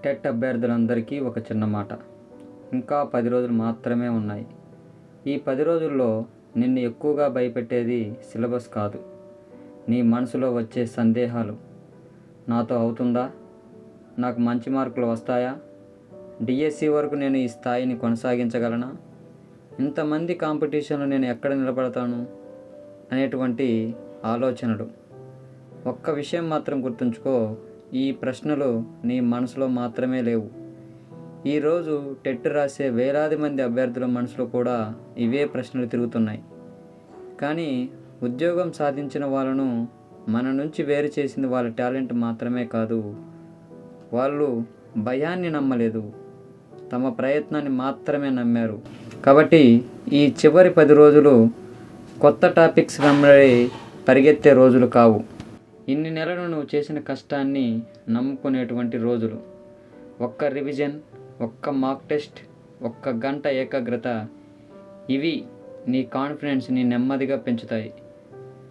TET అభ్యర్థులందరికీ ఒక చిన్న మాట. ఇంకా 10 రోజులు మాత్రమే ఉన్నాయి. ఈ 10 రోజుల్లో నిన్ను ఎక్కువగా భయపెట్టేది సిలబస్ కాదు, నీ మనసులో వచ్చే సందేహాలు. నాతో అవుతుందా? నాకు మంచి మార్కులు వస్తాయా? డిఎస్సి వరకు నేను ఈ స్థాయిని కొనసాగించగలనా? ఇంతమంది కాంపిటీషన్లో నేను ఎక్కడ నిలబడతాను అనేటువంటి ఆలోచనలు. ఒక్క విషయం మాత్రం గుర్తుంచుకో, ఈ ప్రశ్నలు నీ మనసులో మాత్రమే లేవు. ఈరోజు టెట్ రాసే వేలాది మంది అభ్యర్థుల మనసులో కూడా ఇవే ప్రశ్నలు తిరుగుతున్నాయి. కానీ ఉద్యోగం సాధించిన వాళ్ళను మన నుంచి వేరు చేసింది వాళ్ళ టాలెంట్ మాత్రమే కాదు, వాళ్ళు భయాన్ని నమ్మలేదు, తమ ప్రయత్నాన్ని మాత్రమే నమ్మారు. కాబట్టి ఈ చివరి 10 రోజులు కొత్త టాపిక్స్ వెంబడి పరిగెత్తే రోజులు కావు. ఇన్ని నెలలు నువ్వు చేసిన కష్టాన్ని నమ్ముకునేటువంటి రోజులు. ఒక్క రివిజన్, ఒక్క మాక్ టెస్ట్, ఒక్క గంట ఏకాగ్రత, ఇవి నీ కాన్ఫిడెన్స్ని నెమ్మదిగా పెంచుతాయి.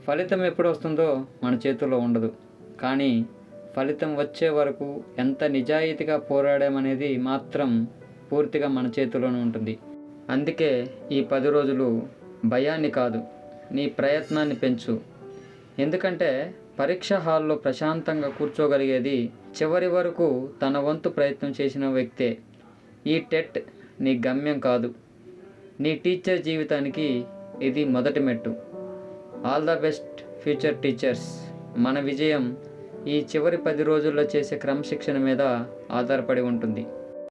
ఫలితం ఎప్పుడు వస్తుందో మన చేతుల్లో ఉండదు, కానీ ఫలితం వచ్చే వరకు ఎంత నిజాయితీగా పోరాడామనేది మాత్రం పూర్తిగా మన చేతిలోనే ఉంటుంది. అందుకే ఈ 10 రోజులు భయాన్ని కాదు, నీ ప్రయత్నాన్ని పెంచు. ఎందుకంటే పరీక్ష హాల్లో ప్రశాంతంగా కూర్చోగలిగేది చివరి వరకు తన వంతు ప్రయత్నం చేసిన వ్యక్తే. ఈ టెట్ నీ గమ్యం కాదు, నీ టీచర్ జీవితానికి ఇది మొదటి మెట్టు. All the best future teachers. మన విజయం ఈ చివరి 10 రోజుల్లో చేసే క్రమశిక్షణ మీద ఆధారపడి ఉంటుంది.